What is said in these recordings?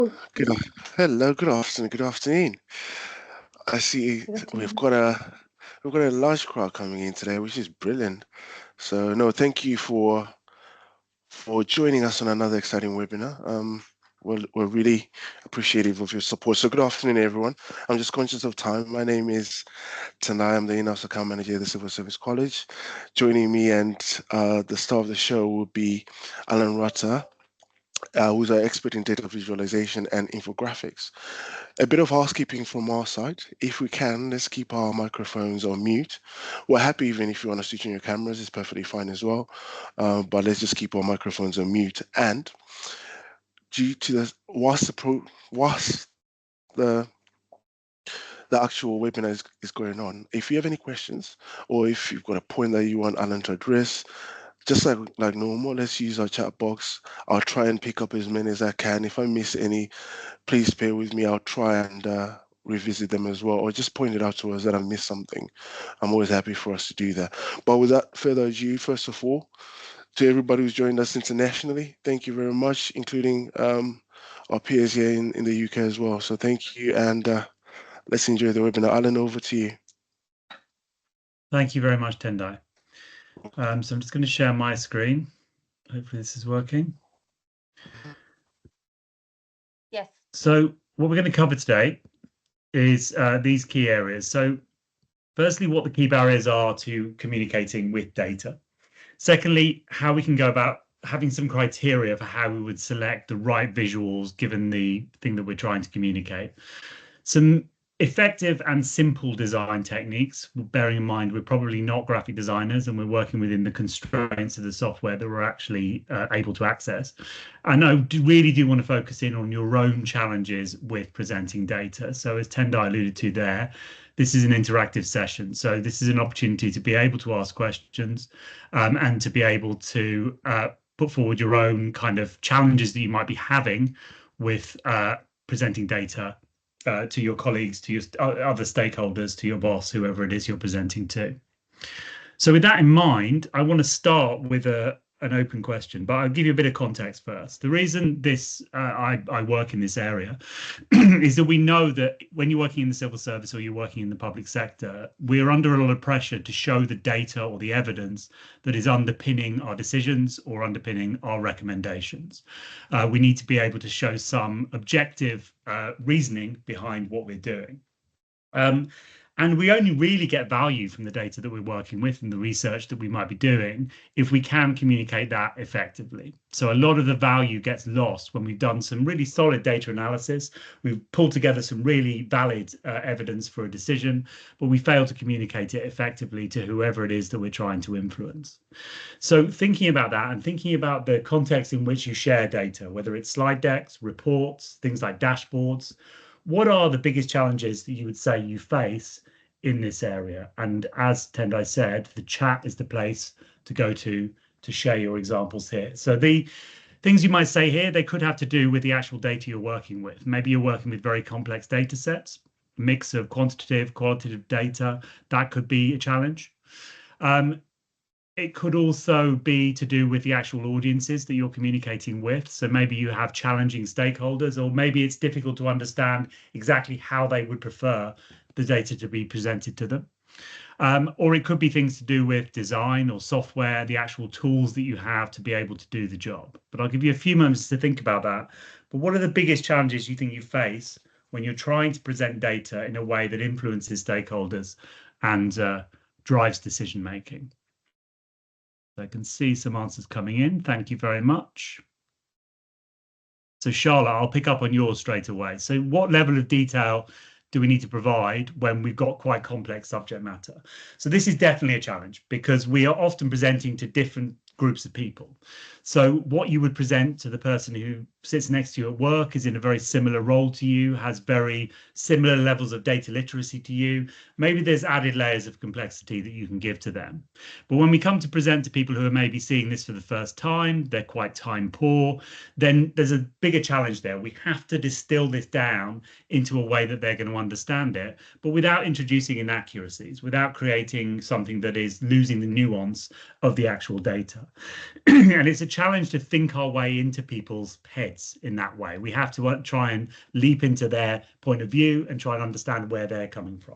Hello, good afternoon. Good afternoon. I see Good we've afternoon. got a we've got a large crowd coming in today, which is brilliant. So no, thank you for joining us on another exciting webinar. We're really appreciative of your support. So good afternoon, everyone. I'm just conscious of time. My name is Tanai. I'm the in-house account manager at the Civil Service College. Joining me and the star of the show will be Alan Rutter, who's our expert in data visualization and infographics. A bit of housekeeping from our side. If we can, let's keep our microphones on mute. We're happy even if you want to switch on your cameras, it's perfectly fine as well. But let's just keep our microphones on mute. And due to whilst the the actual webinar is going on, if you have any questions or if you've got a point that you want Alan to address, just like normal, let's use our chat box. I'll try and pick up as many as I can. If I miss any, please bear with me. I'll try and revisit them as well, or just point it out to us that I missed something. I'm always happy for us to do that. But without further ado, first of all, to everybody who's joined us internationally, thank you very much, including our peers here in the UK as well. So thank you, and let's enjoy the webinar. Alan, over to you. Thank you very much, Tendai. So I'm just going to share my screen. Hopefully this is working. Yes. So what we're going to cover today is these key areas. So firstly, what the key barriers are to communicating with data. Secondly, how we can go about having some criteria for how we would select the right visuals given the thing that we're trying to communicate. Some effective and simple design techniques, bearing in mind we're probably not graphic designers and we're working within the constraints of the software that we're actually able to access. And I really do want to focus in on your own challenges with presenting data. So as Tendai alluded to there, this is an interactive session. So this is an opportunity to be able to ask questions and to be able to put forward your own kind of challenges that you might be having with presenting data to your colleagues, to your other stakeholders, to your boss, whoever it is you're presenting to. So with that in mind, I want to start with an open question, but I'll give you a bit of context first. The reason this I work in this area is that we know that when you're working in the civil service or you're working in the public sector, we're under a lot of pressure to show the data or the evidence that is underpinning our decisions or underpinning our recommendations. We need to be able to show some objective reasoning behind what we're doing. And we only really get value from the data that we're working with and the research that we might be doing if we can communicate that effectively. So a lot of the value gets lost when we've done some really solid data analysis. We've pulled together some really valid evidence for a decision, but we fail to communicate it effectively to whoever it is that we're trying to influence. So thinking about that and thinking about the context in which you share data, whether it's slide decks, reports, things like dashboards, what are the biggest challenges that you would say you face in this area? And as Tendai said, the chat is the place to go to share your examples here. So the things you might say here, they could have to do with the actual data you're working with. Maybe you're working with very complex data sets, a mix of quantitative, qualitative data. That could be a challenge. It could also be to do with the actual audiences that you're communicating with. So maybe you have challenging stakeholders, or maybe it's difficult to understand exactly how they would prefer the data to be presented to them. Or it could be things to do with design or software, the actual tools that you have to be able to do the job. But I'll give you a few moments to think about that. But what are the biggest challenges you think you face when you're trying to present data in a way that influences stakeholders and drives decision making? I can see some answers coming in. Thank you very much. So Charlotte, I'll pick up on yours straight away. So what level of detail do we need to provide when we've got quite complex subject matter? So this is definitely a challenge because we are often presenting to different groups of people. So what you would present to the person who sits next to you at work is in a very similar role to you, has very similar levels of data literacy to you. Maybe there's added layers of complexity that you can give to them. But when we come to present to people who are maybe seeing this for the first time, they're quite time poor, then there's a bigger challenge there. We have to distill this down into a way that they're going to understand it, but without introducing inaccuracies, without creating something that is losing the nuance of the actual data. And it's a challenge to think our way into people's heads fits in that way. We have to try and leap into their point of view and try and understand where they're coming from.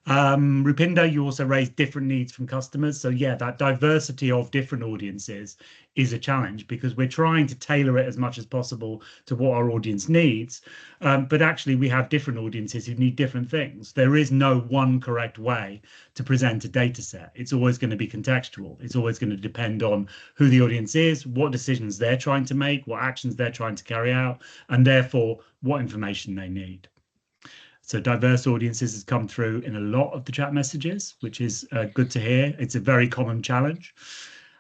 Rupinder, you also raised different needs from customers. So yeah, that diversity of different audiences is a challenge because we're trying to tailor it as much as possible to what our audience needs. But actually we have different audiences who need different things. There is no one correct way to present a data set. It's always going to be contextual. It's always going to depend on who the audience is, what decisions they're trying to make, what actions they're trying to carry out, and therefore what information they need. So diverse audiences has come through in a lot of the chat messages, which is good to hear. It's a very common challenge.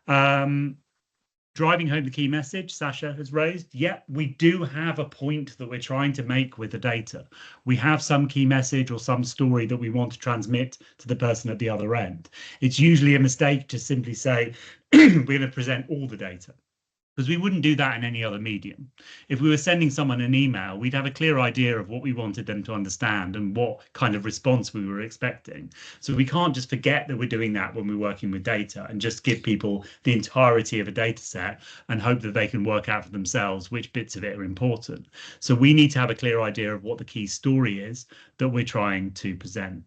Driving home the key message, Sasha has raised. Yeah, we do have a point that we're trying to make with the data. We have some key message or some story that we want to transmit to the person at the other end. It's usually a mistake to simply say, we're going to present all the data, because we wouldn't do that in any other medium. If we were sending someone an email, we'd have a clear idea of what we wanted them to understand and what kind of response we were expecting. So we can't just forget that we're doing that when we're working with data and just give people the entirety of a data set and hope that they can work out for themselves which bits of it are important. So we need to have a clear idea of what the key story is that we're trying to present.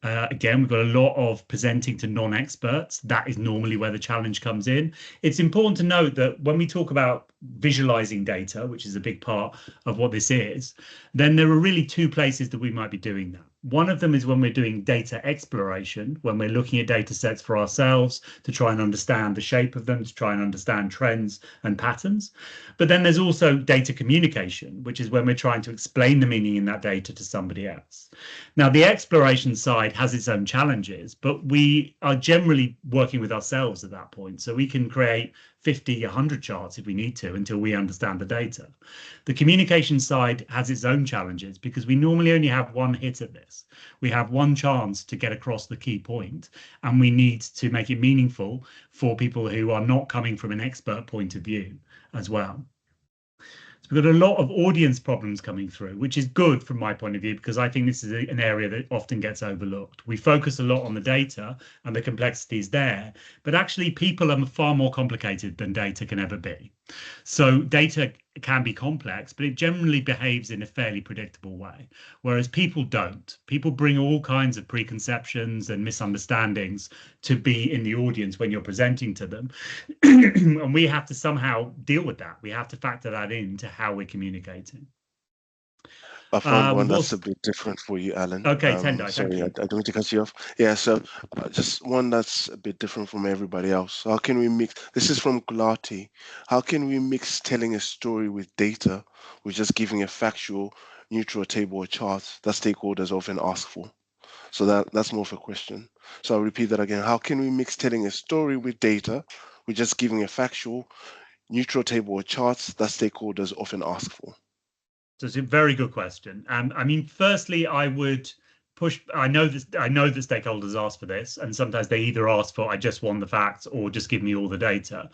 Again, we've got a lot of presenting to non-experts. That is normally where the challenge comes in. It's important to note that when we talk about visualizing data, which is a big part of what this is, then there are really two places that we might be doing that. One of them is when we're doing data exploration, when we're looking at data sets for ourselves to try and understand the shape of them, to try and understand trends and patterns. But then there's also data communication, which is when we're trying to explain the meaning in that data to somebody else. Now, the exploration side has its own challenges, but we are generally working with ourselves at that point. So we can create 50, 100 charts if we need to until we understand the data. The communication side has its own challenges because we normally only have one hit at this. We have one chance to get across the key point, and we need to make it meaningful for people who are not coming from an expert point of view as well. So we've got a lot of audience problems coming through, which is good from my point of view, because I think this is an area that often gets overlooked. We focus a lot on the data and the complexities there, but actually people are far more complicated than data can ever be. So data can be complex, but it generally behaves in a fairly predictable way, whereas people don't. People bring all kinds of preconceptions and misunderstandings to be in the audience when you're presenting to them. And we have to somehow deal with that. We have to factor that into how we're communicating. I found one that's a bit different for you, Alan. Okay, Tendai, thank Sorry, I you. don't mean to cut you off. Yeah, so just one that's a bit different from everybody else. How can we mix? This is from Gulati. How can we mix telling a story with data, with just giving a factual, neutral table or chart that stakeholders often ask for? So that's more of a question. So I'll repeat that again. How can we mix telling a story with data, with just giving a factual, neutral table or charts that stakeholders often ask for? So it's a very good question. I mean, firstly, I would push. I know that stakeholders ask for this, and sometimes they either ask for, I just want the facts, or just give me all the data.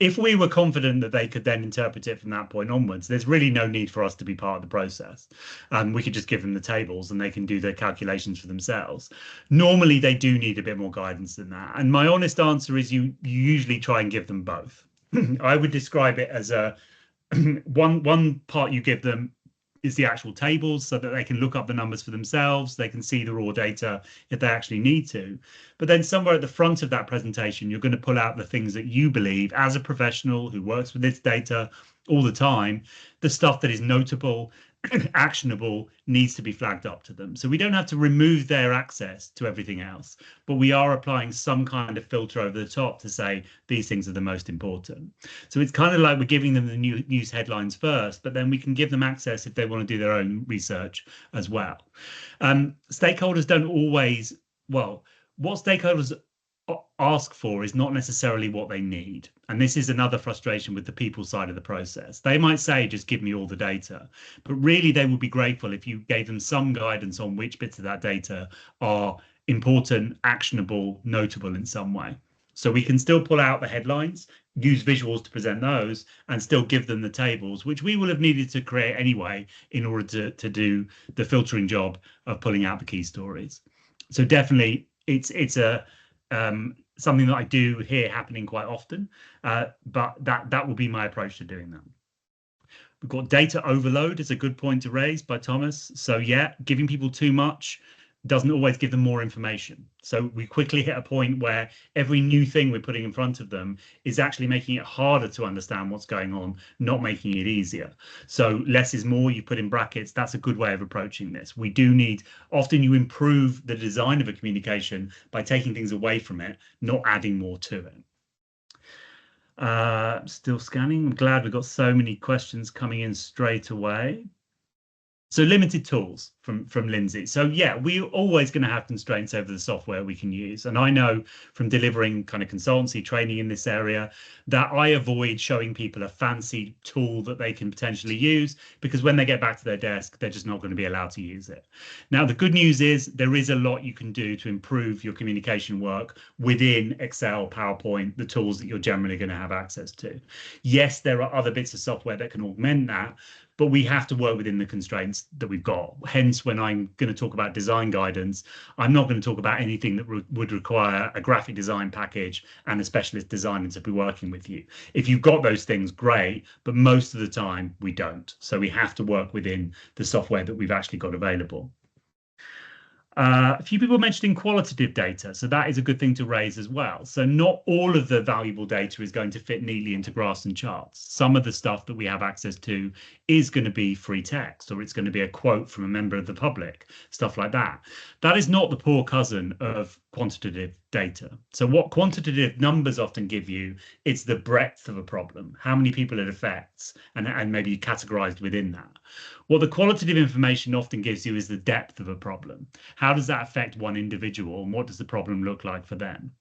If we were confident that they could then interpret it from that point onwards, there's really no need for us to be part of the process. We could just give them the tables and they can do their calculations for themselves. Normally, they do need a bit more guidance than that. And my honest answer is you usually try and give them both. I would describe it as a one part you give them is the actual tables so that they can look up the numbers for themselves. They can see the raw data if they actually need to. But then somewhere at the front of that presentation, you're going to pull out the things that you believe as a professional who works with this data all the time, the stuff that is notable, actionable, needs to be flagged up to them. So we don't have to remove their access to everything else, but we are applying some kind of filter over the top to say these things are the most important. So it's kind of like we're giving them the news headlines first, but then we can give them access if they want to do their own research as well. Stakeholders don't always, well, what stakeholders ask for is not necessarily what they need. And this is another frustration with the people side of the process. They might say, just give me all the data, but really they would be grateful if you gave them some guidance on which bits of that data are important, actionable, notable in some way. So we can still pull out the headlines, use visuals to present those, and still give them the tables, which we will have needed to create anyway in order to do the filtering job of pulling out the key stories. So definitely it's a something that I do hear happening quite often, but that will be my approach to doing that. We've got data overload is a good point to raise by Thomas. So yeah, giving people too much doesn't always give them more information. So we quickly hit a point where every new thing we're putting in front of them is actually making it harder to understand what's going on, not making it easier. So less is more, you put in brackets. That's a good way of approaching this. We do need, often you improve the design of a communication by taking things away from it, not adding more to it. Still scanning. I'm glad we've got so many questions coming in straight away. So limited tools from Lindsay. So yeah, we're always going to have constraints over the software we can use. And I know from delivering kind of consultancy training in this area that I avoid showing people a fancy tool that they can potentially use, because when they get back to their desk, they're just not going to be allowed to use it. Now, the good news is there is a lot you can do to improve your communication work within Excel, PowerPoint, the tools that you're generally going to have access to. Yes, there are other bits of software that can augment that, but we have to work within the constraints that we've got. Hence, when I'm going to talk about design guidance, I'm not going to talk about anything that would require a graphic design package and a specialist designer to be working with you. If you've got those things, great, but most of the time we don't. So we have to work within the software that we've actually got available. A few people mentioning qualitative data, so that is a good thing to raise as well. So not all of the valuable data is going to fit neatly into graphs and charts. Some of the stuff that we have access to is going to be free text, or it's going to be a quote from a member of the public, stuff like that. That is not the poor cousin of quantitative data. So what quantitative numbers often give you, it's the breadth of a problem, how many people it affects, and maybe categorized within that. What the qualitative information often gives you is the depth of a problem. How does that affect one individual, and what does the problem look like for them?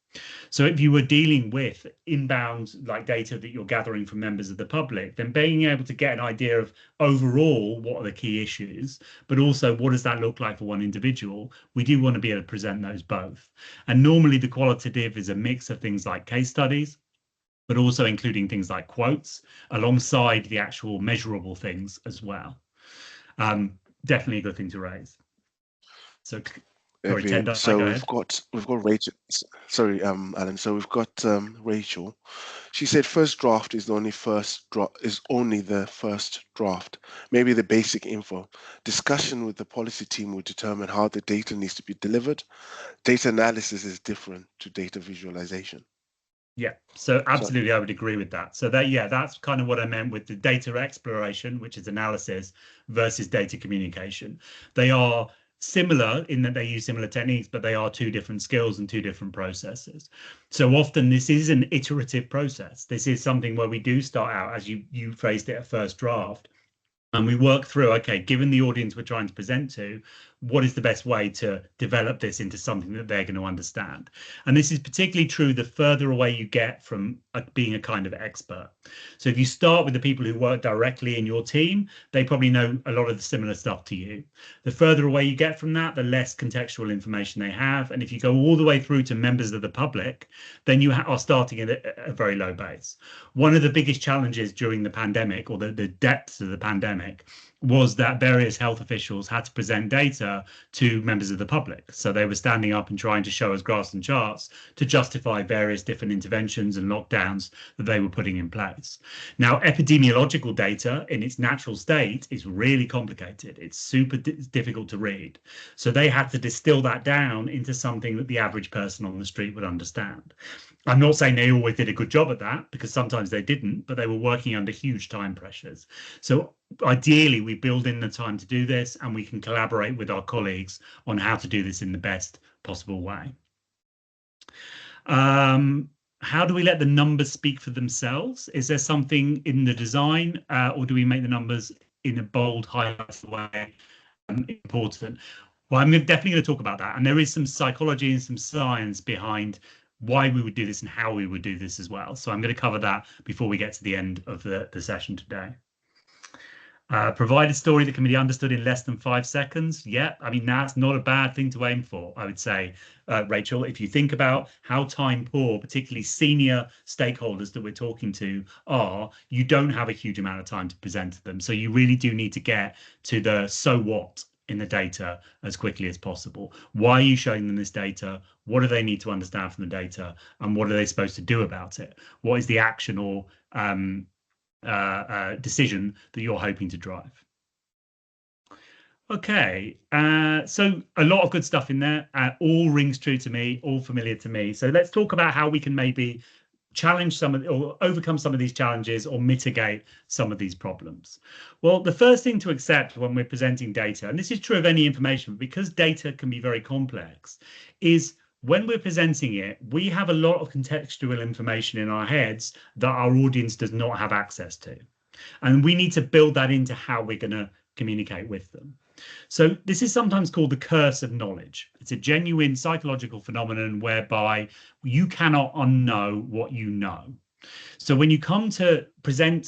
So if you were dealing with inbound like data that you're gathering from members of the public, then being able to get an idea of overall what are the key issues, but also what does that look like for one individual, we do want to be able to present those both. And normally the qualitative is a mix of things like case studies, but also including things like quotes alongside the actual measurable things as well. Definitely a good thing to raise. So sorry, Tendai, so go we've ahead. got Rachel. Sorry, Alan. So we've got Rachel. She said first draft is only the first draft. Maybe the basic info. Discussion with the policy team will determine how the data needs to be delivered. Data analysis is different to data visualization. Yeah, so absolutely, I would agree with that. So that, yeah, that's kind of what I meant with the data exploration, which is analysis, versus data communication. They are similar in that they use similar techniques, but they are two different skills and two different processes. So often this is an iterative process. This is something where we do start out, as you phrased it, at first draft. And we work through, okay, given the audience we're trying to present to, what is the best way to develop this into something that they're going to understand? And this is particularly true the further away you get from being a kind of expert. So if you start with the people who work directly in your team, they probably know a lot of the similar stuff to you. The further away you get from that, the less contextual information they have. And if you go all the way through to members of the public, then you are starting at a very low base. One of the biggest challenges during the pandemic, or the depths of the pandemic, was that various health officials had to present data to members of the public. So they were standing up and trying to show us graphs and charts to justify various different interventions and lockdowns that they were putting in place. Now, epidemiological data in its natural state is really complicated. It's super difficult to read. So they had to distill that down into something that the average person on the street would understand. I'm not saying they always did a good job at that, because sometimes they didn't, but they were working under huge time pressures. So ideally, we build in the time to do this, and we can collaborate with our colleagues on how to do this in the best possible way. How do we let the numbers speak for themselves? Is there something in the design, or do we make the numbers in a bold, highlighted way important? Well, I'm definitely going to talk about that. And there is some psychology and some science behind why we would do this and how we would do this as well. So I'm going to cover that before we get to the end of the session today. Provide a story that can be understood in less than 5 seconds. Yeah, I mean, that's not a bad thing to aim for, I would say, Rachel. If you think about how time poor, particularly senior stakeholders that we're talking to are, you don't have a huge amount of time to present to them. So you really do need to get to the so what in the data as quickly as possible. Why are you showing them this data? What do they need to understand from the data? And what are they supposed to do about it? What is the action or decision that you're hoping to drive? Okay, so a lot of good stuff in there. All rings true to me, all familiar to me. So let's talk about how we can maybe challenge some of or overcome some of these challenges or mitigate some of these problems. Well, the first thing to accept when we're presenting data, and this is true of any information, because data can be very complex, is when we're presenting it, we have a lot of contextual information in our heads that our audience does not have access to. And we need to build that into how we're going to communicate with them. So this is sometimes called the curse of knowledge. It's a genuine psychological phenomenon whereby you cannot unknow what you know. So when you come to present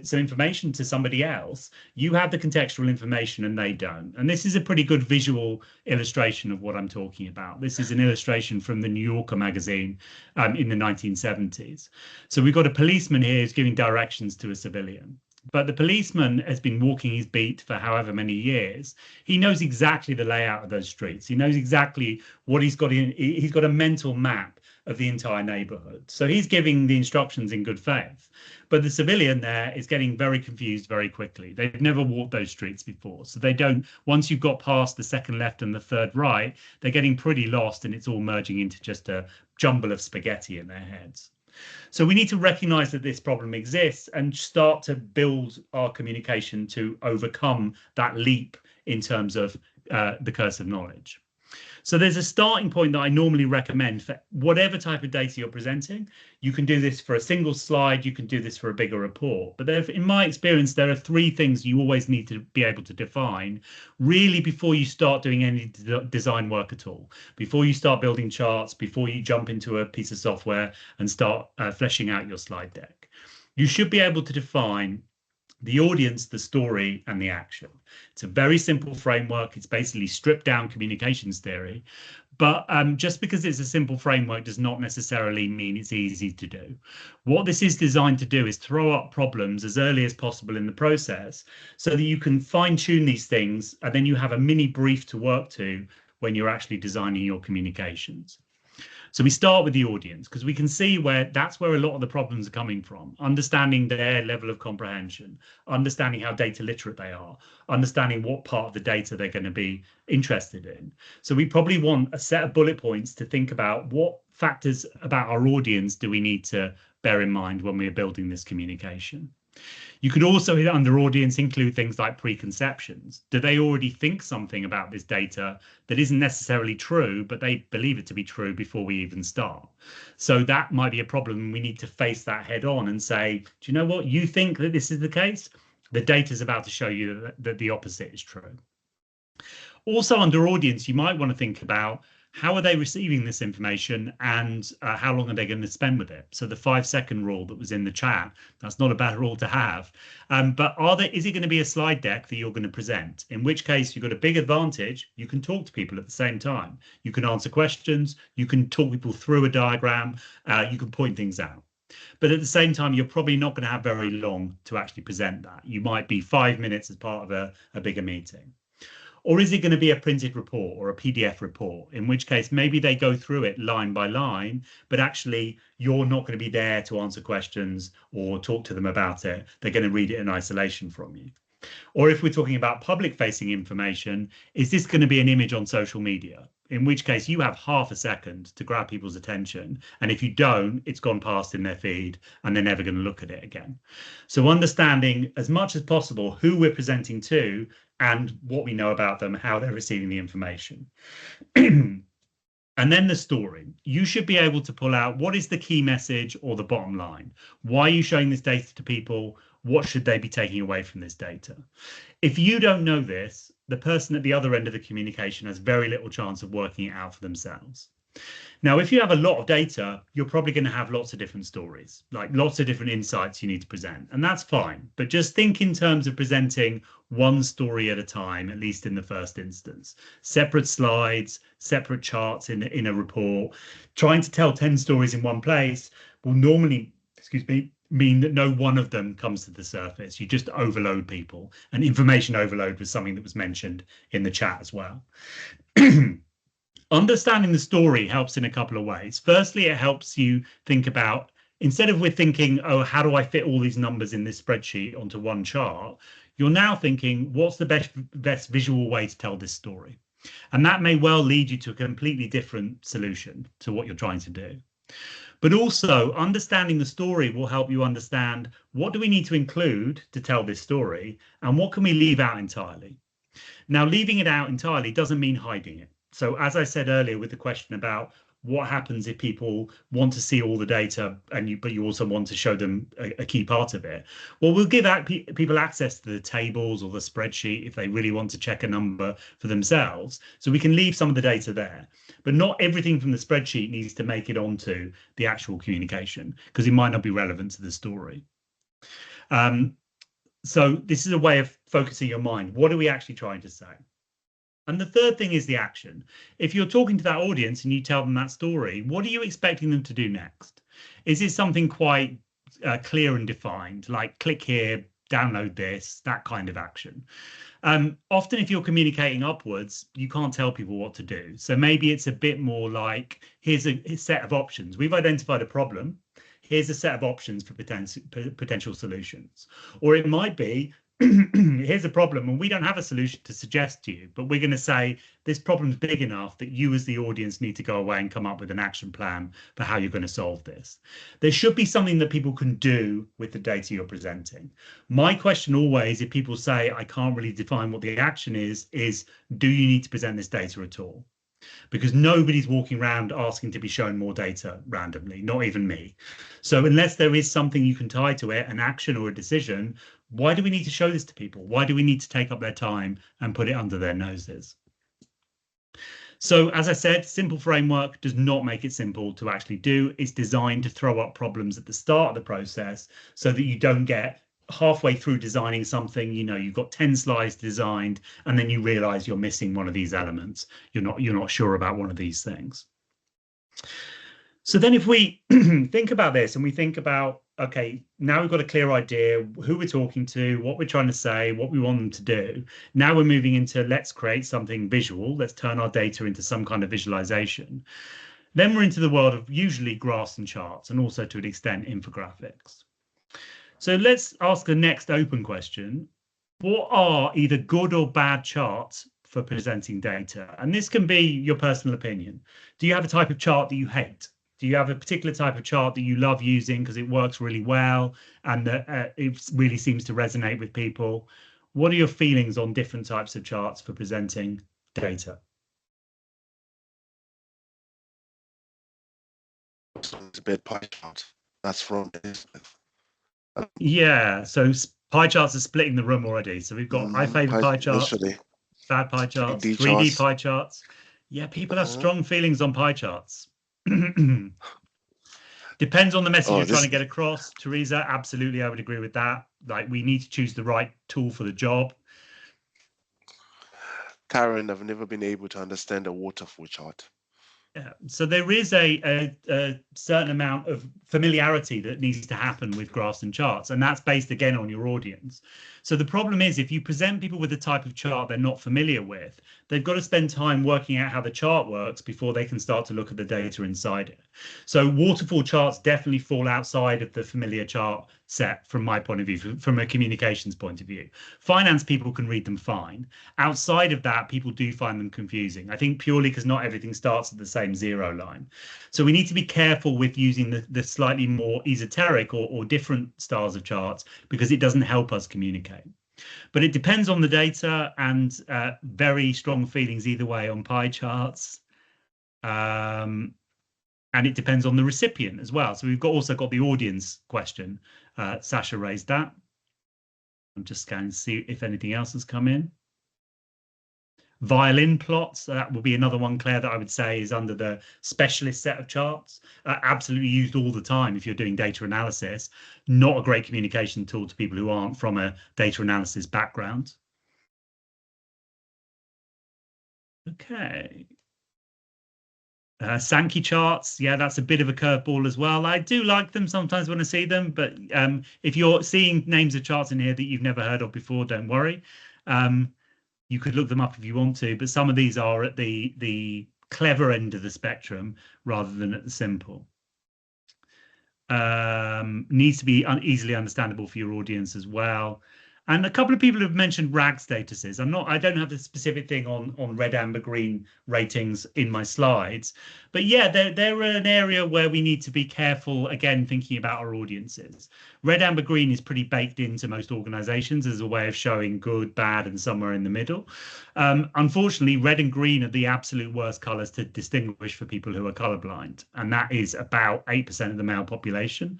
some information to somebody else, you have the contextual information and they don't. And this is a pretty good visual illustration of what I'm talking about. This is an illustration from the New Yorker magazine in the 1970s. So we've got a policeman here who's giving directions to a civilian. But the policeman has been walking his beat for however many years. He knows exactly the layout of those streets. He knows exactly what he's got in. He's got a mental map of the entire neighborhood. So he's giving the instructions in good faith. But the civilian there is getting very confused very quickly. They've never walked those streets before. So they don't, once you've got past the second left and the third right, they're getting pretty lost and it's all merging into just a jumble of spaghetti in their heads. So we need to recognize that this problem exists and start to build our communication to overcome that leap in terms of the curse of knowledge. So there's a starting point that I normally recommend for whatever type of data you're presenting. You can do this for a single slide. You can do this for a bigger report. But in my experience, there are three things you always need to be able to define really before you start doing any design work at all. Before you start building charts, before you jump into a piece of software and start fleshing out your slide deck. You should be able to define the audience, the story, and the action. It's a very simple framework. It's basically stripped down communications theory. But just because it's a simple framework does not necessarily mean it's easy to do. What this is designed to do is throw up problems as early as possible in the process so that you can fine tune these things and then you have a mini brief to work to when you're actually designing your communications. So we start with the audience because we can see that's where a lot of the problems are coming from. Understanding their level of comprehension, understanding how data literate they are, understanding what part of the data they're going to be interested in. So we probably want a set of bullet points to think about what factors about our audience do we need to bear in mind when we're building this communication. You could also, under audience, include things like preconceptions. Do they already think something about this data that isn't necessarily true, but they believe it to be true before we even start? So that might be a problem. We need to face that head on and say, do you know what? You think that this is the case? The data is about to show you that the opposite is true. Also, under audience, you might want to think about how are they receiving this information and how long are they going to spend with it? So the 5-second rule that was in the chat, that's not a bad rule to have. But is it going to be a slide deck that you're going to present? In which case you've got a big advantage. You can talk to people at the same time. You can answer questions. You can talk people through a diagram. You can point things out. But at the same time, you're probably not going to have very long to actually present that. You might be 5 minutes as part of a bigger meeting. Or is it going to be a printed report or a PDF report, in which case maybe they go through it line by line, but actually you're not going to be there to answer questions or talk to them about it. They're going to read it in isolation from you. Or if we're talking about public facing information, is this going to be an image on social media? In which case you have half a second to grab people's attention. And if you don't, it's gone past in their feed and they're never going to look at it again. So understanding as much as possible who we're presenting to and what we know about them, how they're receiving the information. And then the story. You should be able to pull out what is the key message or the bottom line. Why are you showing this data to people? What should they be taking away from this data? If you don't know this, the person at the other end of the communication has very little chance of working it out for themselves. Now, if you have a lot of data, you're probably going to have lots of different stories, like lots of different insights you need to present, and that's fine. But just think in terms of presenting one story at a time, at least in the first instance. Separate slides, separate charts in a report. Trying to tell 10 stories in one place will normally, mean that no one of them comes to the surface. You just overload people, and information overload was something that was mentioned in the chat as well. Understanding the story helps in a couple of ways. Firstly, it helps you think about, instead of we're thinking, oh, how do I fit all these numbers in this spreadsheet onto one chart? You're now thinking, what's the best visual way to tell this story? And that may well lead you to a completely different solution to what you're trying to do. But also, understanding the story will help you understand, what do we need to include to tell this story, and what can we leave out entirely? Now, leaving it out entirely doesn't mean hiding it. So as I said earlier with the question about what happens if people want to see all the data, but you also want to show them a key part of it. Well, we'll give people access to the tables or the spreadsheet if they really want to check a number for themselves. So we can leave some of the data there, but not everything from the spreadsheet needs to make it onto the actual communication, because it might not be relevant to the story. So this is a way of focusing your mind. What are we actually trying to say? And the third thing is the action. If you're talking to that audience and you tell them that story, what are you expecting them to do next? Is it something quite clear and defined, like click here, download this, that kind of action? Often if you're communicating upwards, you can't tell people what to do. So maybe it's a bit more like, here's a set of options. We've identified a problem. Here's a set of options for potential solutions. Or it might be, here's a problem and we don't have a solution to suggest to you, but we're going to say this problem's big enough that you as the audience need to go away and come up with an action plan for how you're going to solve this. There should be something that people can do with the data you're presenting. My question always, if people say I can't really define what the action is do you need to present this data at all? Because nobody's walking around asking to be shown more data randomly, not even me. So unless there is something you can tie to it, an action or a decision, why do we need to show this to people? Why do we need to take up their time and put it under their noses? So as I said, simple framework does not make it simple to actually do. It's designed to throw up problems at the start of the process so that you don't get halfway through designing something, you've got 10 slides designed and then you realize you're missing one of these elements. You're not sure about one of these things. So then if we think about this and we think about, okay, now we've got a clear idea who we're talking to, what we're trying to say, what we want them to do. Now we're moving into, let's create something visual. Let's turn our data into some kind of visualization. Then we're into the world of usually graphs and charts, and also to an extent infographics. So let's ask the next open question. What are either good or bad charts for presenting data? And this can be your personal opinion. Do you have a type of chart that you hate? Do you have a particular type of chart that you love using because it works really well and that it really seems to resonate with people? What are your feelings on different types of charts for presenting data? It's a bit pie chart. That's from Yeah, so pie charts are splitting the room already. So we've got I favor pie charts, literally bad pie charts, 3D charts. pie charts. Yeah, people have strong feelings on pie charts. Depends on the message you're trying to get across. Teresa, absolutely, I would agree with that. Like, we need to choose the right tool for the job. Karen, I've never been able to understand a waterfall chart. Yeah. So there is a certain amount of familiarity that needs to happen with graphs and charts, and that's based again on your audience. So the problem is, if you present people with a type of chart they're not familiar with, they've got to spend time working out how the chart works before they can start to look at the data inside it. So waterfall charts definitely fall outside of the familiar chart set from my point of view, from a communications point of view. Finance people can read them fine. Outside of that, people do find them confusing. I think purely because not everything starts at the same zero line. So we need to be careful with using the slightly more esoteric or different styles of charts, because it doesn't help us communicate. But it depends on the data, and very strong feelings either way on pie charts. And it depends on the recipient as well. So we've also got the audience question. Sasha raised that. I'm just scanning to see if anything else has come in. Violin plots, that will be another one, Claire, that I would say is under the specialist set of charts. Absolutely used all the time if you're doing data analysis. Not a great communication tool to people who aren't from a data analysis background. Okay. Sankey charts, yeah, that's a bit of a curveball as well. I do like them sometimes when I see them, but if you're seeing names of charts in here that you've never heard of before, don't worry. You could look them up if you want to, but some of these are at the clever end of the spectrum rather than at the simple. Needs to be easily understandable for your audience as well. And a couple of people have mentioned RAG statuses. I don't have the specific thing on red, amber, green ratings in my slides, but yeah, they're an area where we need to be careful, again, thinking about our audiences. Red, amber, green is pretty baked into most organizations as a way of showing good, bad, and somewhere in the middle. Unfortunately, red and green are the absolute worst colors to distinguish for people who are colorblind, and that is about 8% of the male population,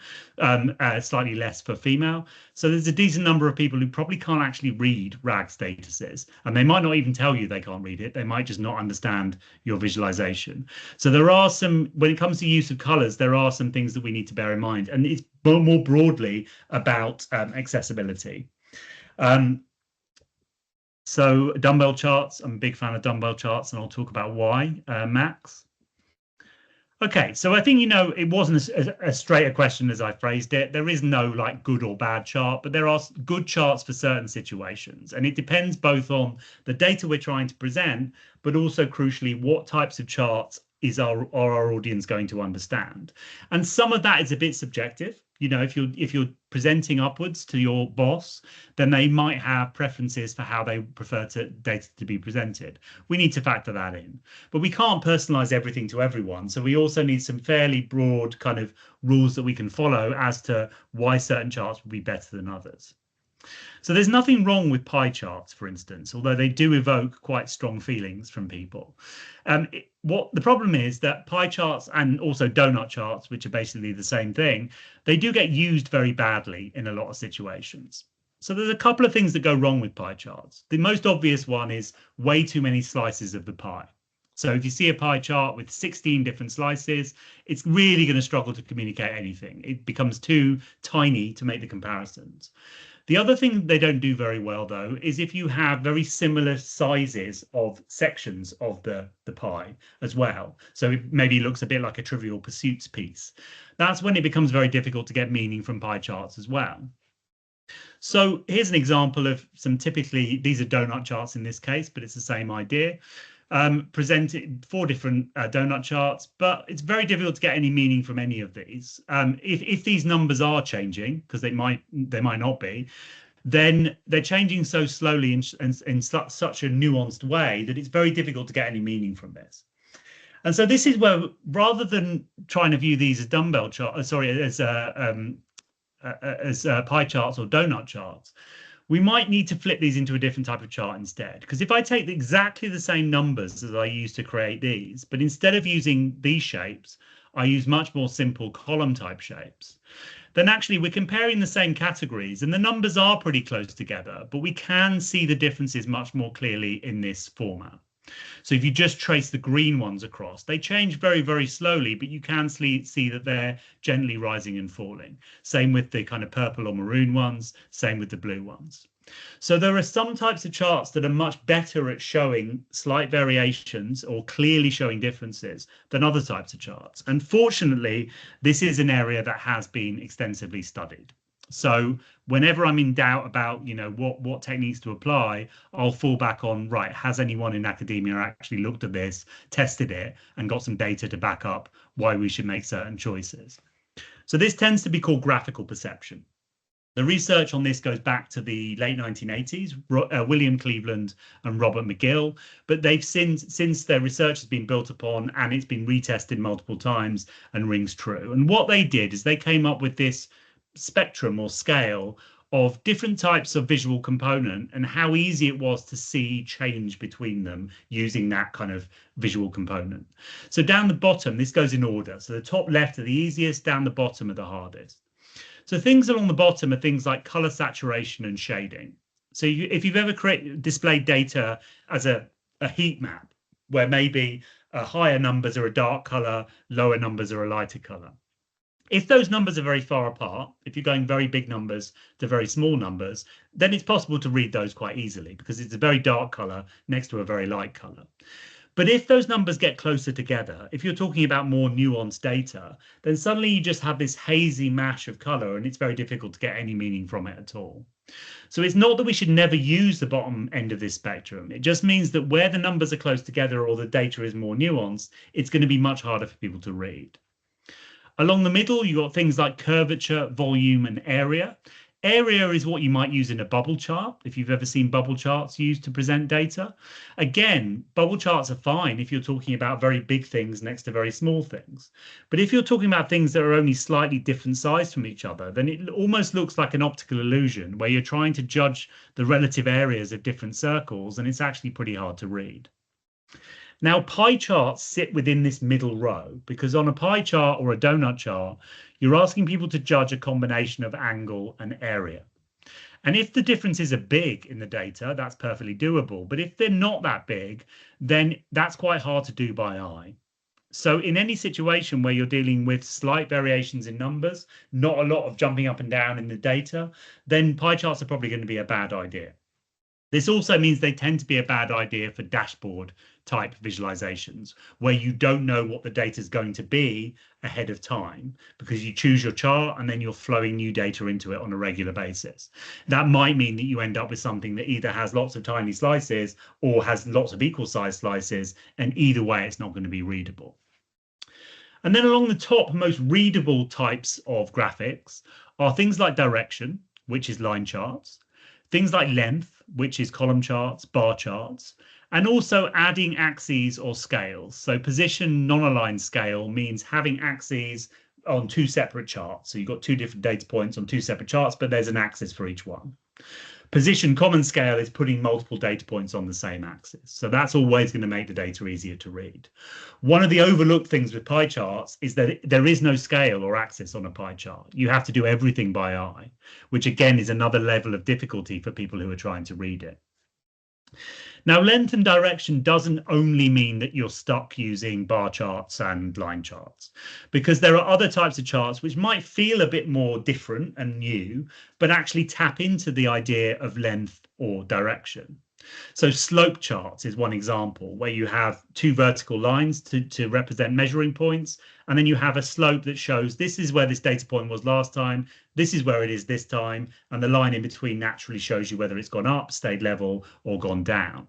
slightly less for female. So there's a decent number of people who probably can't actually read RAG statuses, and they might not even tell you they can't read it. They might just not understand your visualization. So there are some, when it comes to use of colors, there are some things that we need to bear in mind, and it's more broadly about accessibility. So dumbbell charts, I'm a big fan of dumbbell charts, and I'll talk about why. Max? Okay, so I think, it wasn't as straight a question as I phrased it. There is no like good or bad chart, but there are good charts for certain situations. And it depends both on the data we're trying to present, but also crucially, what types of charts are our audience going to understand? And some of that is a bit subjective. If you're presenting upwards to your boss, then they might have preferences for how they prefer data to be presented. We need to factor that in, but we can't personalize everything to everyone. So we also need some fairly broad kind of rules that we can follow as to why certain charts will be better than others. So there's nothing wrong with pie charts, for instance, although they do evoke quite strong feelings from people. What the problem is that pie charts and also donut charts, which are basically the same thing, they do get used very badly in a lot of situations. So there's a couple of things that go wrong with pie charts. The most obvious one is way too many slices of the pie. So if you see a pie chart with 16 different slices, it's really going to struggle to communicate anything. It becomes too tiny to make the comparisons. The other thing they don't do very well, though, is if you have very similar sizes of sections of the pie as well. So it maybe looks a bit like a Trivial Pursuits piece. That's when it becomes very difficult to get meaning from pie charts as well. So here's an example of some typically, these are donut charts in this case, but it's the same idea. Presented 4 different donut charts, but it's very difficult to get any meaning from any of these. If these numbers are changing, because they might not be, then they're changing so slowly in such a nuanced way that it's very difficult to get any meaning from this. And so this is where, rather than trying to view these as dumbbell charts, as pie charts or donut charts, we might need to flip these into a different type of chart instead. Because if I take exactly the same numbers as I used to create these, but instead of using these shapes, I use much more simple column type shapes, then actually we're comparing the same categories and the numbers are pretty close together, but we can see the differences much more clearly in this format. So if you just trace the green ones across, they change very, very slowly, but you can see that they're gently rising and falling. Same with the kind of purple or maroon ones, same with the blue ones. So there are some types of charts that are much better at showing slight variations or clearly showing differences than other types of charts. And fortunately, this is an area that has been extensively studied. So whenever I'm in doubt about, what techniques to apply, I'll fall back on, right, has anyone in academia actually looked at this, tested it, and got some data to back up why we should make certain choices? So this tends to be called graphical perception. The research on this goes back to the late 1980s, William Cleveland and Robert McGill, but they've since their research has been built upon and it's been retested multiple times and rings true. And what they did is they came up with this spectrum or scale of different types of visual component and how easy it was to see change between them using that kind of visual component. So down the bottom, this goes in order. So the top left are the easiest, down the bottom are the hardest. So things along the bottom are things like color saturation and shading. So if you've ever displayed data as a heat map, where maybe higher numbers are a dark color, lower numbers are a lighter color. If those numbers are very far apart, if you're going very big numbers to very small numbers, then it's possible to read those quite easily because it's a very dark color next to a very light color. But if those numbers get closer together, if you're talking about more nuanced data, then suddenly you just have this hazy mash of color and it's very difficult to get any meaning from it at all. So it's not that we should never use the bottom end of this spectrum. It just means that where the numbers are close together or the data is more nuanced, it's going to be much harder for people to read. Along the middle, you've got things like curvature, volume, and area. Area is what you might use in a bubble chart, if you've ever seen bubble charts used to present data. Again, bubble charts are fine if you're talking about very big things next to very small things. But if you're talking about things that are only slightly different size from each other, then it almost looks like an optical illusion where you're trying to judge the relative areas of different circles, and it's actually pretty hard to read. Now, pie charts sit within this middle row because on a pie chart or a donut chart, you're asking people to judge a combination of angle and area. And if the differences are big in the data, that's perfectly doable. But if they're not that big, then that's quite hard to do by eye. So in any situation where you're dealing with slight variations in numbers, not a lot of jumping up and down in the data, then pie charts are probably going to be a bad idea. This also means they tend to be a bad idea for dashboard type visualizations where you don't know what the data is going to be ahead of time because you choose your chart and then you're flowing new data into it on a regular basis. That might mean that you end up with something that either has lots of tiny slices or has lots of equal size slices, and either way it's not going to be readable. And then along the top, most readable types of graphics are things like direction, which is line charts, things like length, which is column charts, bar charts, and also adding axes or scales. So position non-aligned scale means having axes on two separate charts. So you've got two different data points on two separate charts, but there's an axis for each one. Position common scale is putting multiple data points on the same axis. So that's always going to make the data easier to read. One of the overlooked things with pie charts is that there is no scale or axis on a pie chart. You have to do everything by eye, which again is another level of difficulty for people who are trying to read it. Now, length and direction doesn't only mean that you're stuck using bar charts and line charts, because there are other types of charts which might feel a bit more different and new, but actually tap into the idea of length or direction. So slope charts is one example where you have two vertical lines to represent measuring points, and then you have a slope that shows this is where this data point was last time, this is where it is this time, and the line in between naturally shows you whether it's gone up, stayed level, or gone down.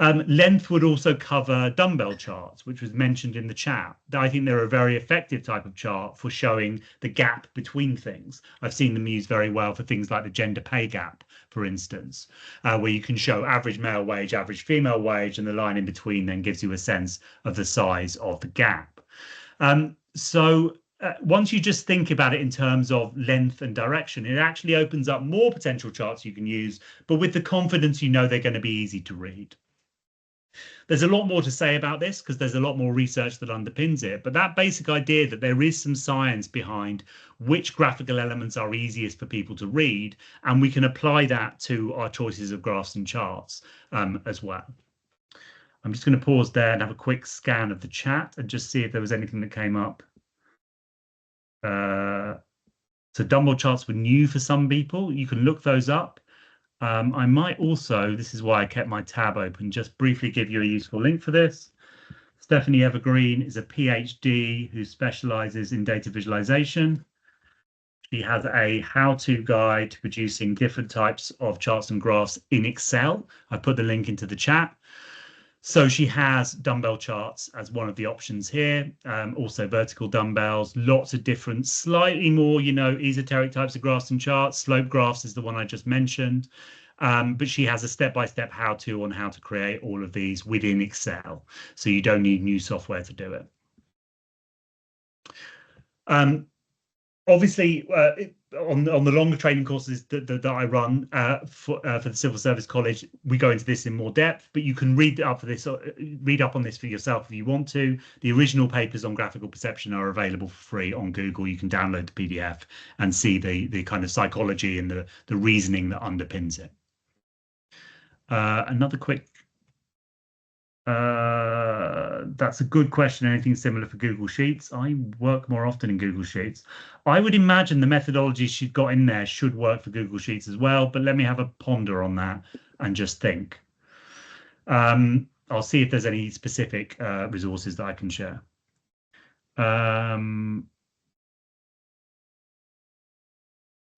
Length would also cover dumbbell charts, which was mentioned in the chat. I think they're a very effective type of chart for showing the gap between things. I've seen them used very well for things like the gender pay gap, for instance, where you can show average male wage, average female wage, and the line in between then gives you a sense of the size of the gap. Once you just think about it in terms of length and direction, it actually opens up more potential charts you can use, but with the confidence you know they're going to be easy to read. There's a lot more to say about this because there's a lot more research that underpins it, but that basic idea that there is some science behind which graphical elements are easiest for people to read, and we can apply that to our choices of graphs and charts as well. I'm just going to pause there and have a quick scan of the chat and just see if there was anything that came up. So dumbbell charts were new for some people. You can look those up. I might also, this is why I kept my tab open, just briefly give you a useful link for this. Stephanie Evergreen is a PhD who specializes in data visualization. She has a how-to guide to producing different types of charts and graphs in Excel. I put the link into the chat. So she has dumbbell charts as one of the options here, also vertical dumbbells, lots of different, slightly more, esoteric types of graphs and charts. Slope graphs is the one I just mentioned, but she has a step-by-step how-to on how to create all of these within Excel. So you don't need new software to do it. Obviously, on the longer training courses that I run for the Civil Service College, we go into this in more depth, but you can read up on this for yourself if you want to. The original papers on graphical perception are available for free on Google. You can download the PDF and see the kind of psychology and the reasoning that underpins it. Another quick. That's a good question. Anything similar for Google Sheets? I work more often in Google Sheets. I would imagine the methodology she's got in there should work for Google Sheets as well, but let me have a ponder on that and just think. I'll see if there's any specific resources that I can share.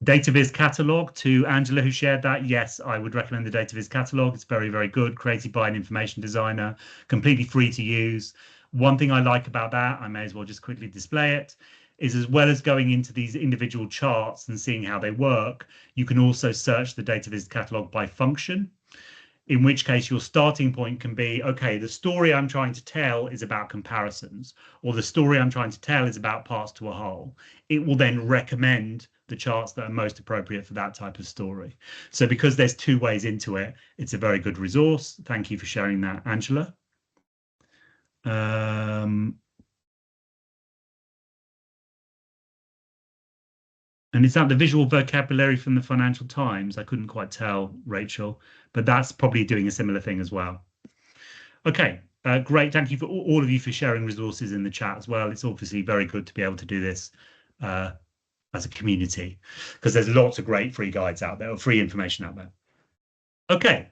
DataViz catalog, to Angela who shared that. Yes, I would recommend the DataViz catalog. It's very, very good, created by an information designer, completely free to use. One thing I like about that, I may as well just quickly display it, is as well as going into these individual charts and seeing how they work, you can also search the DataViz catalog by function. In which case your starting point can be, okay, the story I'm trying to tell is about comparisons, or the story I'm trying to tell is about parts to a whole. It will then recommend the charts that are most appropriate for that type of story. So because there's two ways into it, it's a very good resource. Thank you for sharing that, Angela. And is that the visual vocabulary from the Financial Times? I couldn't quite tell, Rachel, but that's probably doing a similar thing as well. Okay, great. Thank you for all of you for sharing resources in the chat as well. It's obviously very good to be able to do this as a community, because there's lots of great free guides out there, or free information out there. Okay,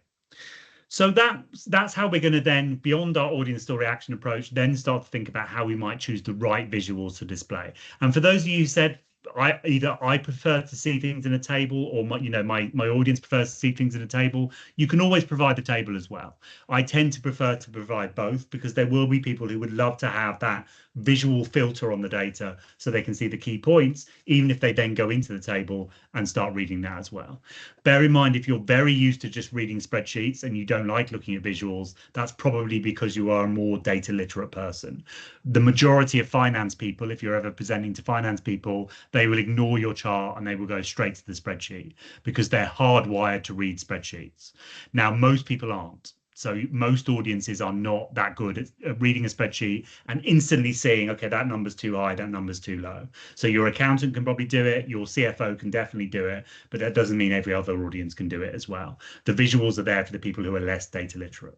so that's how we're going to then, beyond our audience story action approach, then start to think about how we might choose the right visuals to display. And for those of you who said, I prefer to see things in a table, or my audience prefers to see things in a table, you can always provide the table as well. I tend to prefer to provide both, because there will be people who would love to have that visual filter on the data so they can see the key points, even if they then go into the table and start reading that as well. Bear in mind, if you're very used to just reading spreadsheets and you don't like looking at visuals, that's probably because you are a more data literate person. The majority of finance people, if you're ever presenting to finance people, they will ignore your chart and they will go straight to the spreadsheet because they're hardwired to read spreadsheets. Now, most people aren't. So most audiences are not that good at reading a spreadsheet and instantly seeing, okay, that number's too high, that number's too low. So your accountant can probably do it, your CFO can definitely do it, but that doesn't mean every other audience can do it as well. The visuals are there for the people who are less data literate.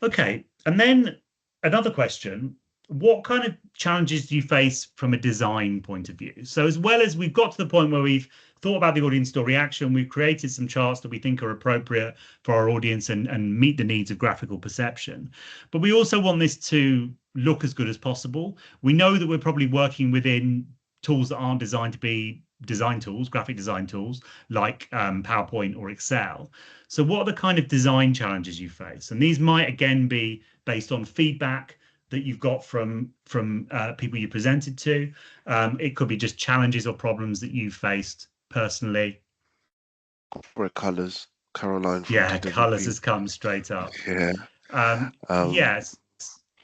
Okay, and then another question, what kind of challenges do you face from a design point of view? So as well as we've got to the point where we've thought about the audience story action, we've created some charts that we think are appropriate for our audience and meet the needs of graphical perception. But we also want this to look as good as possible. We know that we're probably working within tools that aren't designed to be design tools, graphic design tools, like PowerPoint or Excel. So what are the kind of design challenges you face? And these might, again, be based on feedback that you've got from people you presented to. It could be just challenges or problems that you've faced personally. Corporate colours, Caroline. Yeah, colours has come straight up. Yeah. Yes.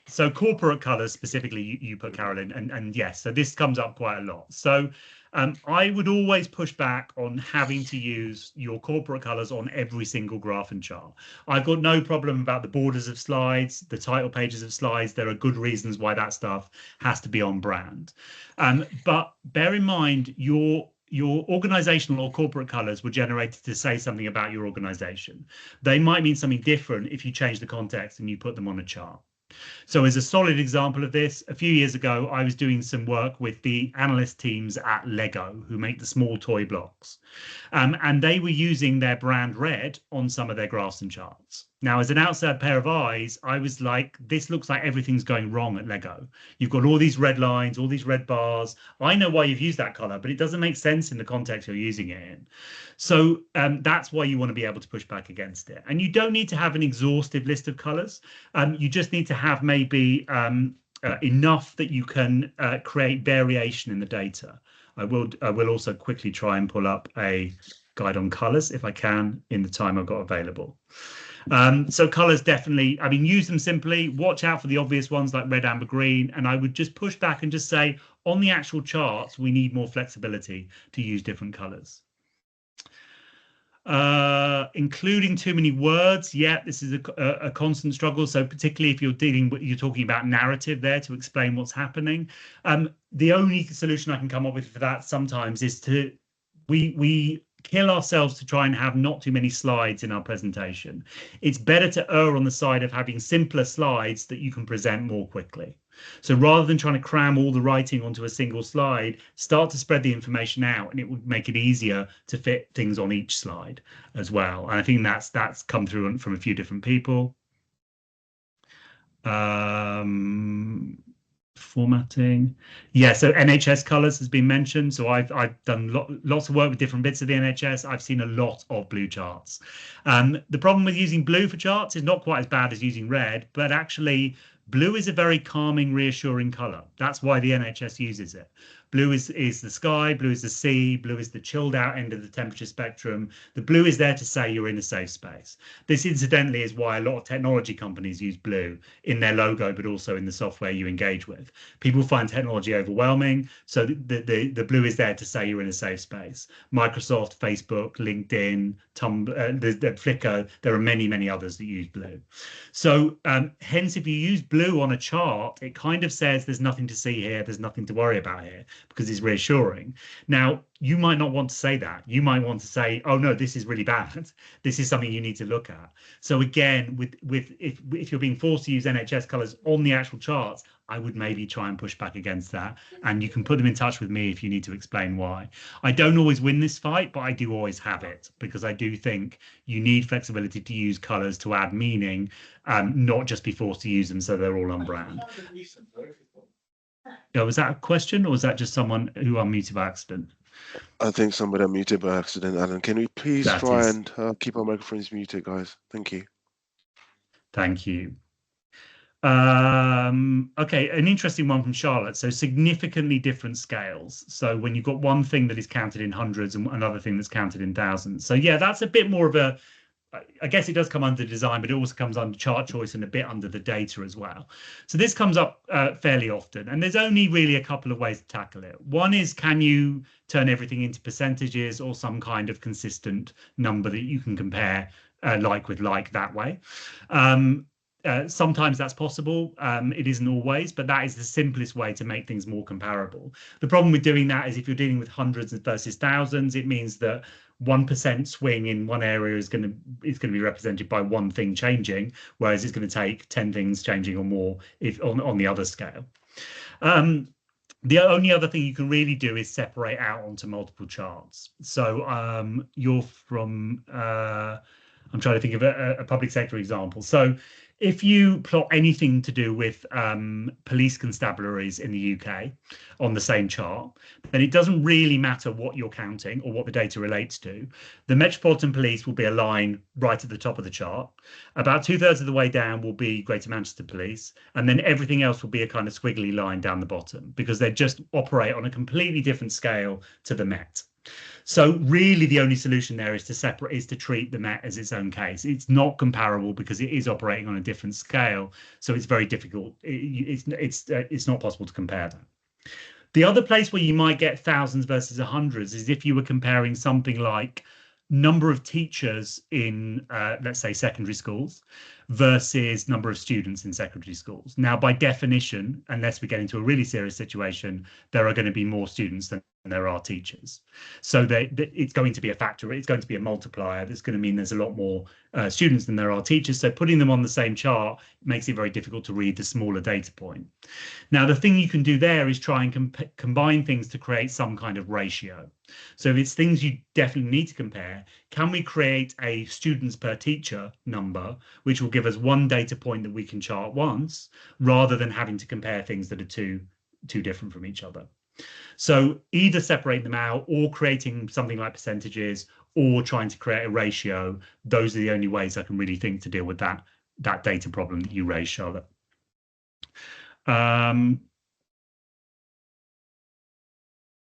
So corporate colours specifically, you put Carolyn, and yes, so this comes up quite a lot. So I would always push back on having to use your corporate colours on every single graph and chart. I've got no problem about the borders of slides, the title pages of slides. There are good reasons why that stuff has to be on brand. But bear in mind, your organizational or corporate colors were generated to say something about your organization. They might mean something different if you change the context and you put them on a chart. So as a solid example of this, a few years ago, I was doing some work with the analyst teams at Lego, who make the small toy blocks. And they were using their brand red on some of their graphs and charts. Now, as an outside pair of eyes, I was like, this looks like everything's going wrong at Lego. You've got all these red lines, all these red bars. I know why you've used that color, but it doesn't make sense in the context you're using it in. So that's why you want to be able to push back against it. And you don't need to have an exhaustive list of colors. You just need to have maybe enough that you can create variation in the data. I will also quickly try and pull up a guide on colors if I can in the time I've got available. So colors definitely, I mean, use them simply, watch out for the obvious ones like red, amber, green, and I would just push back and just say on the actual charts, we need more flexibility to use different colors. Including too many words, yeah, this is a constant struggle. So particularly if you're talking about narrative there to explain what's happening. The only solution I can come up with for that sometimes is we kill ourselves to try and have not too many slides in our presentation. It's better to err on the side of having simpler slides that you can present more quickly. So rather than trying to cram all the writing onto a single slide, start to spread the information out, and it would make it easier to fit things on each slide as well. And I think that's come through from a few different people. Formatting, yeah. So NHS colours has been mentioned. So I've done lots of work with different bits of the NHS. I've seen a lot of blue charts. The problem with using blue for charts is not quite as bad as using red, but actually blue is a very calming, reassuring colour. That's why the NHS uses it. Blue is the sky, blue is the sea, blue is the chilled out end of the temperature spectrum. The blue is there to say you're in a safe space. This incidentally is why a lot of technology companies use blue in their logo, but also in the software you engage with. People find technology overwhelming, so the blue is there to say you're in a safe space. Microsoft, Facebook, LinkedIn, Tumblr, the Flickr, there are many others that use blue. So hence, if you use blue on a chart, it kind of says there's nothing to see here, there's nothing to worry about here, because it's reassuring. Now, you might not want to say that. You might want to say, oh no, this is really bad. This is something you need to look at. So again, if you're being forced to use NHS colours on the actual charts, I would maybe try and push back against that. And you can put them in touch with me if you need to explain why. I don't always win this fight, but I do always have it, because I do think you need flexibility to use colours to add meaning, not just be forced to use them so they're all on brand. Yeah, was that a question, or was that just someone who unmuted by accident? I think somebody unmuted by accident, Alan. Can we please try and keep our microphones muted, guys? Thank you. Thank you. Okay, an interesting one from Charlotte. So significantly different scales. So when you've got one thing that is counted in hundreds and another thing that's counted in thousands. So yeah, that's a bit more of a, I guess it does come under design, but it also comes under chart choice and a bit under the data as well. So this comes up fairly often, and there's only really a couple of ways to tackle it. One is, can you turn everything into percentages or some kind of consistent number that you can compare like with like that way? Sometimes that's possible. It isn't always, but that is the simplest way to make things more comparable. The problem with doing that is if you're dealing with hundreds versus thousands, it means that 1% swing in one area is going to be represented by one thing changing, whereas it's going to take 10 things changing or more if on the other scale. The only other thing you can really do is separate out onto multiple charts. So you're from, I'm trying to think of a public sector example. So if you plot anything to do with police constabularies in the UK on the same chart, then it doesn't really matter what you're counting or what the data relates to. The Metropolitan Police will be a line right at the top of the chart. About 2/3 of the way down will be Greater Manchester Police, and then everything else will be a kind of squiggly line down the bottom, because they just operate on a completely different scale to the Met. So really the only solution there is to treat the Met as its own case. It's not comparable because it is operating on a different scale. So it's very difficult. It's not possible to compare that. The other place where you might get thousands versus hundreds is if you were comparing something like number of teachers in, let's say, secondary schools versus number of students in secondary schools. Now, by definition, unless we get into a really serious situation, there are going to be more students than there are teachers. So it's going to be a factor. It's going to be a multiplier. That's going to mean there's a lot more students than there are teachers. So putting them on the same chart makes it very difficult to read the smaller data point. Now, the thing you can do there is try and combine things to create some kind of ratio. So if it's things you definitely need to compare, can we create a students per teacher number, which will give us one data point that we can chart once, rather than having to compare things that are too different from each other? So either separate them out or creating something like percentages or trying to create a ratio. Those are the only ways I can really think to deal with that data problem that you raised, Charlotte.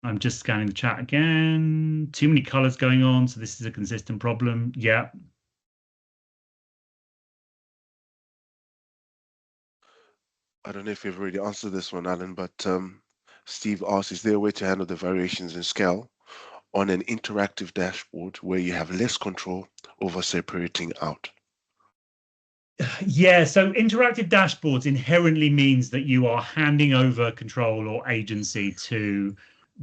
I'm just scanning the chat again. Too many colors going on, so this is a consistent problem. Yeah. I don't know if you've already answered this one, Alan, but Steve asks, is there a way to handle the variations in scale on an interactive dashboard where you have less control over separating out? Yeah, so interactive dashboards inherently means that you are handing over control or agency to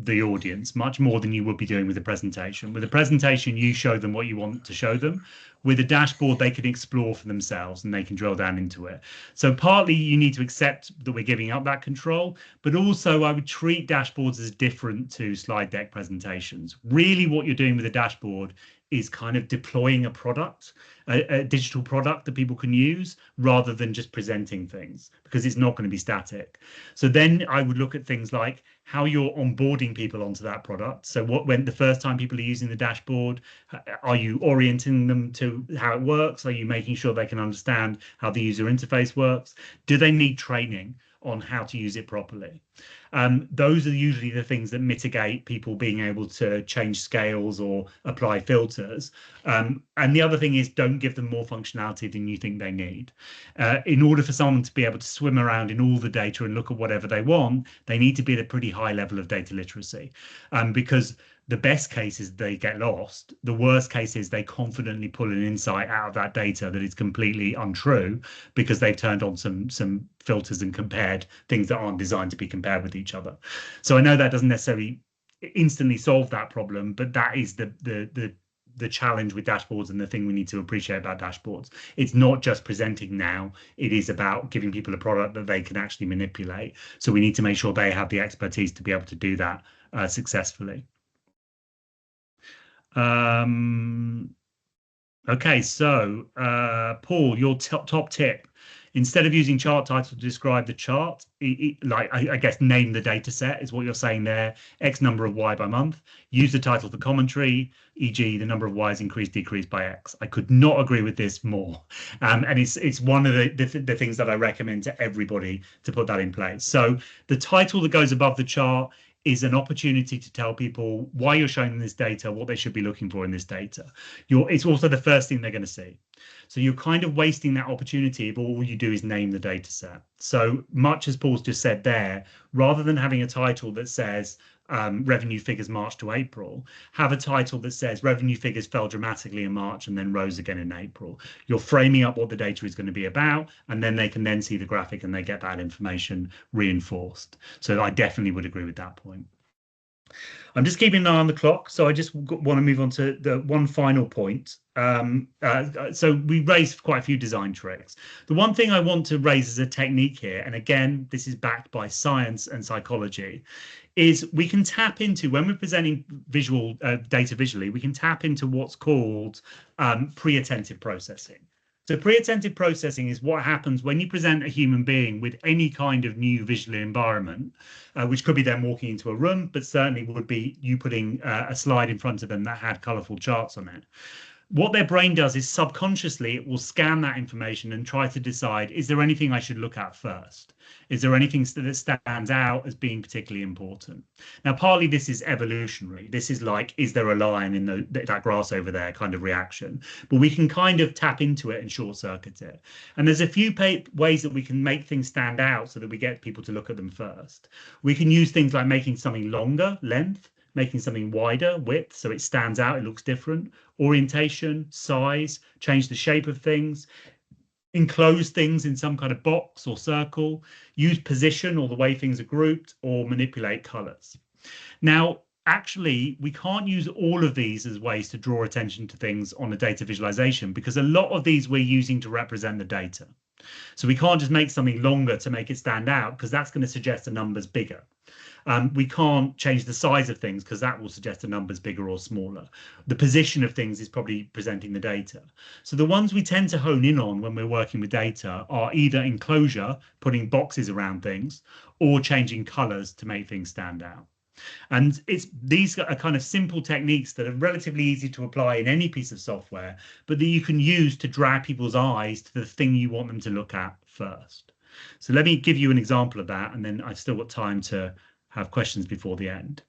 the audience much more than you would be doing with a presentation. With a presentation, you show them what you want to show them. With a dashboard, they can explore for themselves and they can drill down into it. So partly you need to accept that we're giving up that control, but also I would treat dashboards as different to slide deck presentations. Really what you're doing with a dashboard is kind of deploying a product, a digital product that people can use, rather than just presenting things, because it's not going to be static. So then I would look at things like how you're onboarding people onto that product. So when the first time people are using the dashboard, are you orienting them to how it works? Are you making sure they can understand how the user interface works? Do they need training on how to use it properly? Those are usually the things that mitigate people being able to change scales or apply filters. And the other thing is, don't give them more functionality than you think they need. In order for someone to be able to swim around in all the data and look at whatever they want, they need to be at a pretty high level of data literacy, because the best case is they get lost. The worst case is they confidently pull an insight out of that data that is completely untrue because they've turned on some filters and compared things that aren't designed to be compared with each other. So I know that doesn't necessarily instantly solve that problem, but that is the challenge with dashboards and the thing we need to appreciate about dashboards. It's not just presenting now, it is about giving people a product that they can actually manipulate. So we need to make sure they have the expertise to be able to do that successfully. Okay, so Paul, your top tip: instead of using chart title to describe the chart, like I guess name the data set is what you're saying there. X number of Y by month. Use the title for commentary, e.g., the number of Ys increased, decreased by X. I could not agree with this more. And it's one of the things that I recommend to everybody to put that in place. So the title that goes above the chart is an opportunity to tell people why you're showing them this data, what they should be looking for in this data. It's also the first thing they're going to see. So you're kind of wasting that opportunity if all you do is name the data set. So much as Paul's just said there, rather than having a title that says revenue figures March to April, have a title that says revenue figures fell dramatically in March and then rose again in April. You're framing up what the data is going to be about, and then they can then see the graphic and they get that information reinforced. So I definitely would agree with that point. I'm just keeping an eye on the clock, so I just want to move on to the one final point. So we raised quite a few design tricks. The one thing I want to raise as a technique here, and again, this is backed by science and psychology, is we can tap into, when we're presenting visual data visually, we can tap into what's called pre-attentive processing. So pre-attentive processing is what happens when you present a human being with any kind of new visual environment, which could be them walking into a room, but certainly would be you putting a slide in front of them that had colorful charts on it. What their brain does is subconsciously it will scan that information and try to decide, is there anything I should look at first? Is there anything that stands out as being particularly important? Now, partly this is evolutionary. This is like, is there a lion in that grass over there kind of reaction? But we can kind of tap into it and short circuit it. And there's a few ways that we can make things stand out so that we get people to look at them first. We can use things like making something longer, length, making something wider, width, so it stands out, it looks different, orientation, size, change the shape of things, enclose things in some kind of box or circle, use position or the way things are grouped, or manipulate colors. Now, actually, we can't use all of these as ways to draw attention to things on a data visualization, because a lot of these we're using to represent the data. So we can't just make something longer to make it stand out, because that's going to suggest the number's bigger. We can't change the size of things because that will suggest the number's bigger or smaller. The position of things is probably presenting the data. So the ones we tend to hone in on when we're working with data are either enclosure, putting boxes around things, or changing colors to make things stand out. And these are kind of simple techniques that are relatively easy to apply in any piece of software, but that you can use to drag people's eyes to the thing you want them to look at first. So let me give you an example of that, and then I've still got time to have questions before the end.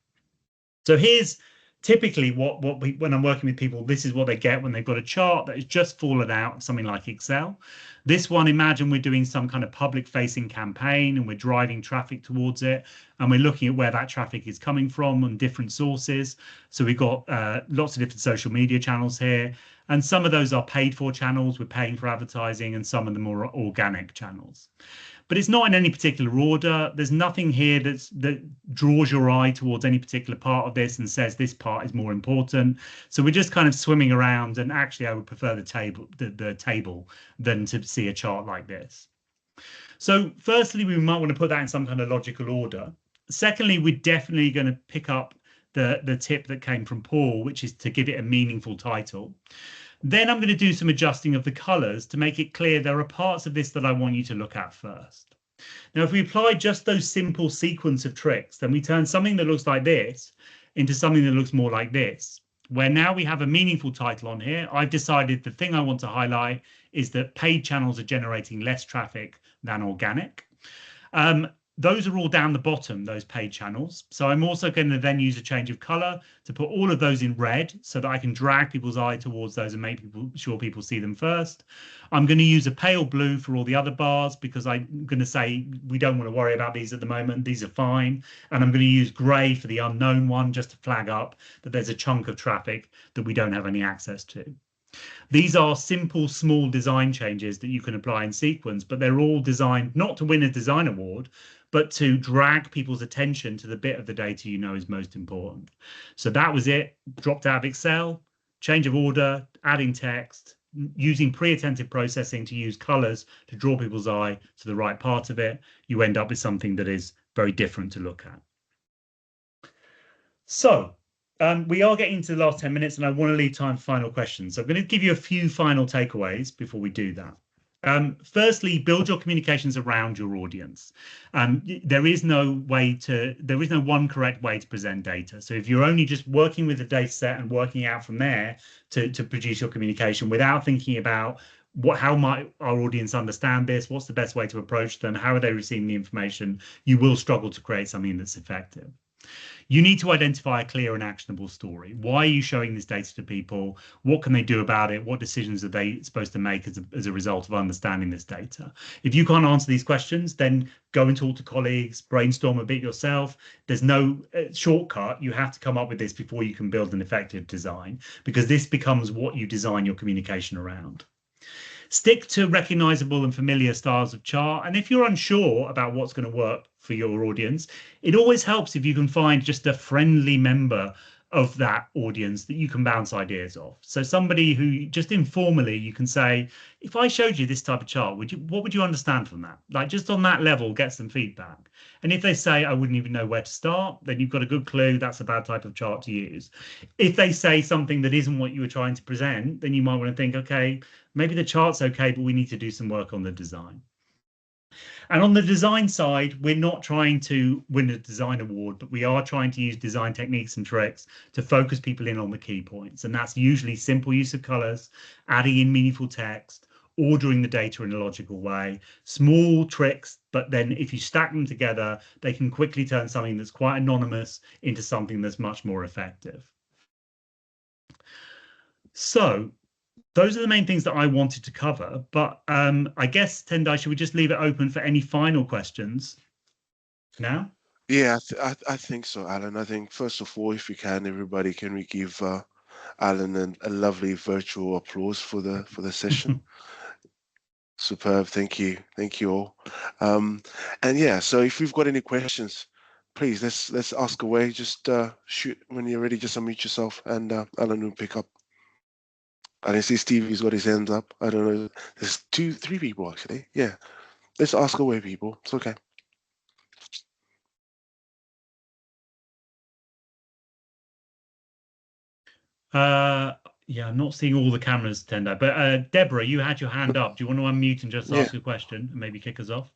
So here's typically when I'm working with people, this is what they get when they've got a chart that has just fallen out of something like Excel. This one, imagine we're doing some kind of public facing campaign and we're driving traffic towards it, and we're looking at where that traffic is coming from and different sources. So we've got lots of different social media channels here, and some of those are paid for channels, we're paying for advertising, and some of them are organic channels. but it's not in any particular order. There's nothing here that draws your eye towards any particular part of this and says this part is more important. So we're just kind of swimming around, and actually I would prefer the table than to see a chart like this. So firstly, we might want to put that in some kind of logical order. Secondly, we're definitely going to pick up the tip that came from Paul, which is to give it a meaningful title. Then I'm going to do some adjusting of the colors to make it clear there are parts of this that I want you to look at first. Now, if we apply just those simple sequence of tricks, then we turn something that looks like this into something that looks more like this, where now we have a meaningful title on here. I've decided the thing I want to highlight is that paid channels are generating less traffic than organic. Those are all down the bottom, those paid channels. So I'm also going to then use a change of color to put all of those in red so that I can drag people's eye towards those and make sure people see them first. I'm going to use a pale blue for all the other bars because I'm going to say we don't want to worry about these at the moment. These are fine. And I'm going to use gray for the unknown one just to flag up that there's a chunk of traffic that we don't have any access to. These are simple, small design changes that you can apply in sequence, but they're all designed not to win a design award, but to drag people's attention to the bit of the data you know is most important. So that was it. Dropped out of Excel, change of order, adding text, using pre-attentive processing to use colors to draw people's eye to the right part of it. You end up with something that is very different to look at. So we are getting to the last 10 minutes and I want to leave time for final questions. So I'm going to give you a few final takeaways before we do that. Firstly, build your communications around your audience. There is no one correct way to present data. So if you're only just working with the data set and working out from there to produce your communication without thinking about how might our audience understand this, what's the best way to approach them, how are they receiving the information, you will struggle to create something that's effective. You need to identify a clear and actionable story. Why are you showing this data to people? What can they do about it? What decisions are they supposed to make as a result of understanding this data? If you can't answer these questions, then go and talk to colleagues, brainstorm a bit yourself. There's no shortcut. You have to come up with this before you can build an effective design, because this becomes what you design your communication around. Stick to recognizable and familiar styles of chart. And if you're unsure about what's going to work for your audience, it always helps if you can find just a friendly member of that audience that you can bounce ideas off. So somebody who just informally you can say, if I showed you this type of chart, what would you understand from that? Like just on that level, get some feedback. And if they say, I wouldn't even know where to start, then you've got a good clue that's a bad type of chart to use. If they say something that isn't what you were trying to present, then you might want to think, okay, maybe the chart's okay, but we need to do some work on the design. And on the design side, we're not trying to win a design award, but we are trying to use design techniques and tricks to focus people in on the key points. And that's usually simple use of colors, adding in meaningful text, ordering the data in a logical way, small tricks, but then if you stack them together, they can quickly turn something that's quite anonymous into something that's much more effective. So those are the main things that I wanted to cover, but I guess, Tendai, should we just leave it open for any final questions now? Yeah, I think so, Alan. I think first of all, if we can, everybody, can we give Alan a lovely virtual applause for the session? Superb, thank you all. And yeah, so if we've got any questions, please let's ask away. Just shoot when you're ready. Just unmute yourself, and Alan will pick up. I can see Stevie's got his hands up. I don't know. There's 3 people actually. Yeah, let's ask away, people. It's okay. Yeah, I'm not seeing all the cameras, Tendai, but Deborah, you had your hand up. Do you want to unmute and just ask a question and maybe kick us off?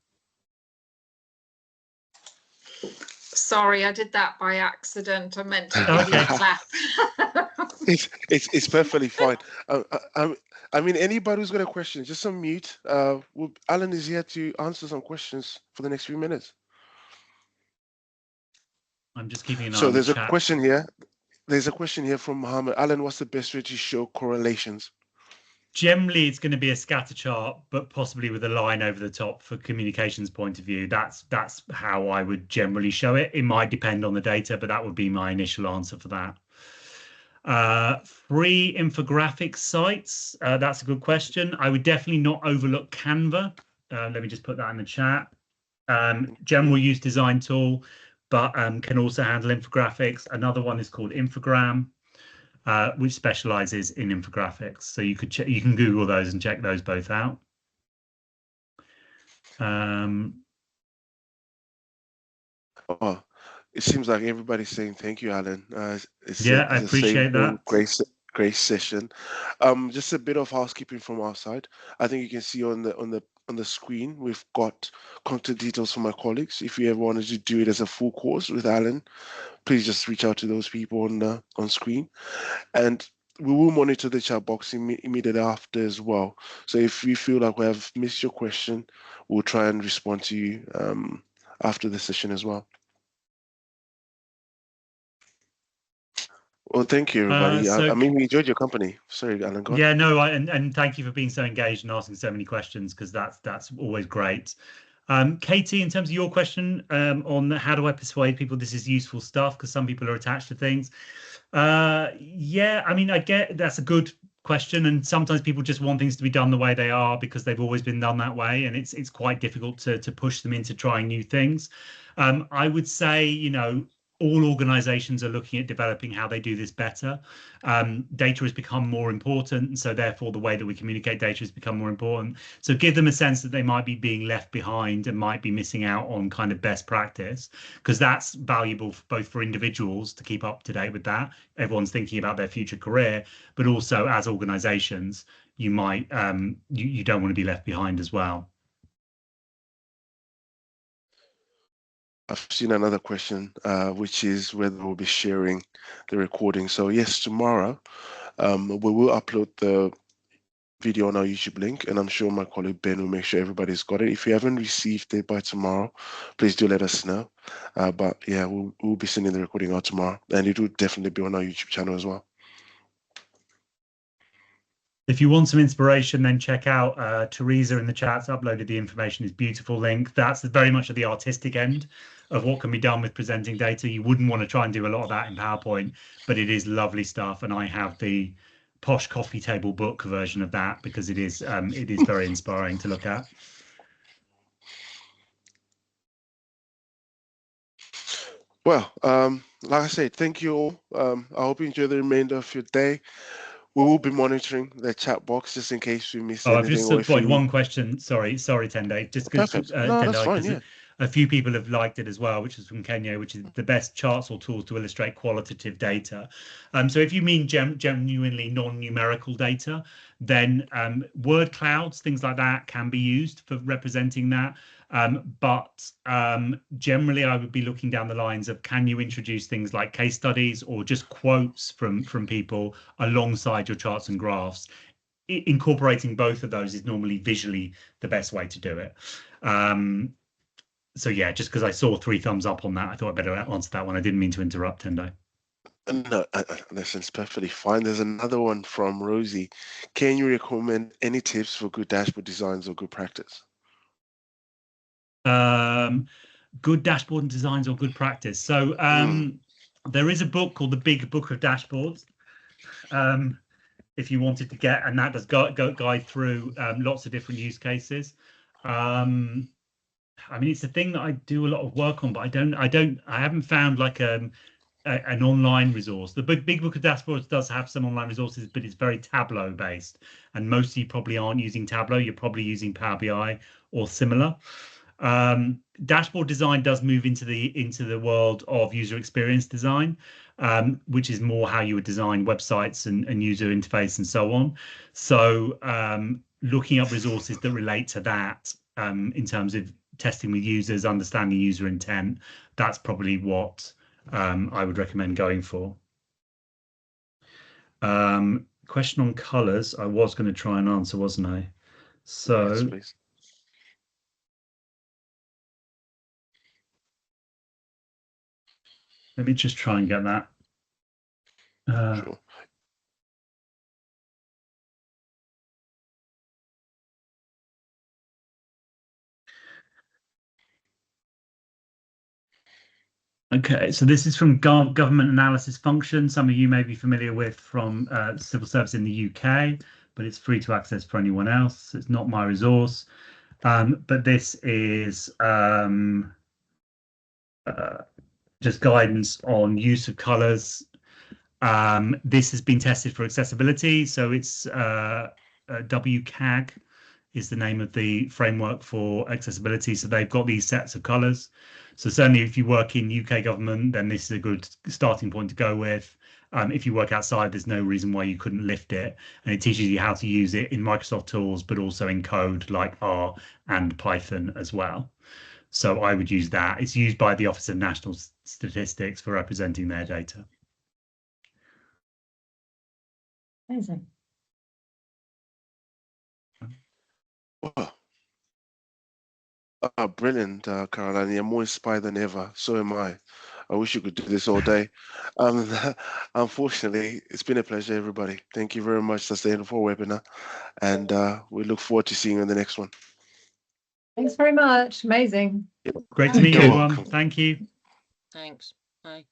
Sorry, I did that by accident. I meant to give you a clap. It's perfectly fine. I mean, anybody who's got a question, just unmute. Alan is here to answer some questions for the next few minutes. I'm just keeping an eye So on there's the a chat. question here. There's a question here from Mohammed. Alan, what's the best way to show correlations? Generally, it's going to be a scatter chart, but possibly with a line over the top for communications point of view. That's how I would generally show it. It might depend on the data, but that would be my initial answer for that. Free infographic sites. That's a good question. I would definitely not overlook Canva. Let me just put that in the chat. general use design tool, but can also handle infographics. Another one is called Infogram, which specializes in infographics. So you can Google those and check those both out. Oh, it seems like everybody's saying thank you, Alan. Yeah, I appreciate that. Great session. Just a bit of housekeeping from our side. I think you can see on the screen we've got contact details for my colleagues. If you ever wanted to do it as a full course with Alan, please just reach out to those people on screen, and we will monitor the chat box immediately after as well. So if we feel like we have missed your question, we'll try and respond to you after the session as well. Well, thank you, everybody. I mean, we enjoyed your company. Sorry, Alan. Go on. Yeah, no, and thank you for being so engaged and asking so many questions, because that's always great. Katie, in terms of your question on how do I persuade people this is useful stuff, because some people are attached to things. Yeah, I mean, I get that's a good question, and sometimes people just want things to be done the way they are because they've always been done that way, and it's quite difficult to push them into trying new things. I would say, you know, all organizations are looking at developing how they do this better. Data has become more important, and so therefore the way that we communicate data has become more important. So give them a sense that they might be being left behind and might be missing out on kind of best practice, because that's valuable both for individuals to keep up to date with that. Everyone's thinking about their future career, but also as organizations, you might you don't want to be left behind as well. I've seen another question, which is whether we'll be sharing the recording. So yes, tomorrow we will upload the video on our YouTube link, and I'm sure my colleague Ben will make sure everybody's got it. If you haven't received it by tomorrow, please do let us know. But yeah, we'll be sending the recording out tomorrow, and it will definitely be on our YouTube channel as well. If you want some inspiration, then check out Teresa in the chat's uploaded the information is beautiful link. That's very much at the artistic end of what can be done with presenting data. You wouldn't want to try and do a lot of that in PowerPoint, but it is lovely stuff. And I have the posh coffee table book version of that because it is very inspiring to look at. Well, like I said, thank you all. I hope you enjoy the remainder of your day. We will be monitoring the chat box just in case we miss anything. I've just spotted one question. Sorry, Tende. Just because that's fine, yeah. A few people have liked it as well, which is from Kenya, which is the best charts or tools to illustrate qualitative data. So if you mean genuinely non-numerical data, then word clouds, things like that can be used for representing that. But generally, I would be looking down the lines of, can you introduce things like case studies or just quotes from people alongside your charts and graphs? Incorporating both of those is normally visually the best way to do it. So yeah, just because I saw 3 thumbs up on that, I thought I'd better answer that one. I didn't mean to interrupt, Tendo. No, listen, it's perfectly fine. There's another one from Rosie. Can you recommend any tips for good dashboard designs or good practice? Good dashboard designs or good practice. So there is a book called The Big Book of Dashboards. If you wanted to get, and that does guide through lots of different use cases. I mean, it's a thing that I do a lot of work on, but I haven't found like an online resource. The Big Book of Dashboards does have some online resources, but it's very Tableau based, and most of you probably aren't using Tableau. You're probably using Power BI or similar. Dashboard design does move into the world of user experience design, which is more how you would design websites and user interface and so on. So looking up resources that relate to that in terms of testing with users, understanding user intent, that's probably what I would recommend going for. Question on colors, I was going to try and answer, wasn't I? So yes, please. Let me just try and get that. Sure. Okay, so this is from government analysis function. Some of you may be familiar with from civil service in the UK, but it's free to access for anyone else. It's not my resource. But this is just guidance on use of colors. This has been tested for accessibility, so it's WCAG is the name of the framework for accessibility. So they've got these sets of colors. So certainly if you work in UK government, then this is a good starting point to go with. If you work outside, there's no reason why you couldn't lift it. And it teaches you how to use it in Microsoft tools, but also in code like R and Python as well. So I would use that. It's used by the Office of National Statistics for representing their data. Amazing. Wow. Oh, brilliant, Caroline. You're more inspired than ever. So am I. I wish you could do this all day. Unfortunately, it's been a pleasure, everybody. Thank you very much for staying for webinar. And we look forward to seeing you in the next one. Thanks very much. Amazing. Great to meet you, You're everyone. welcome. Thank you. Thanks. Bye.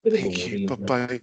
Thank you. Bye-bye.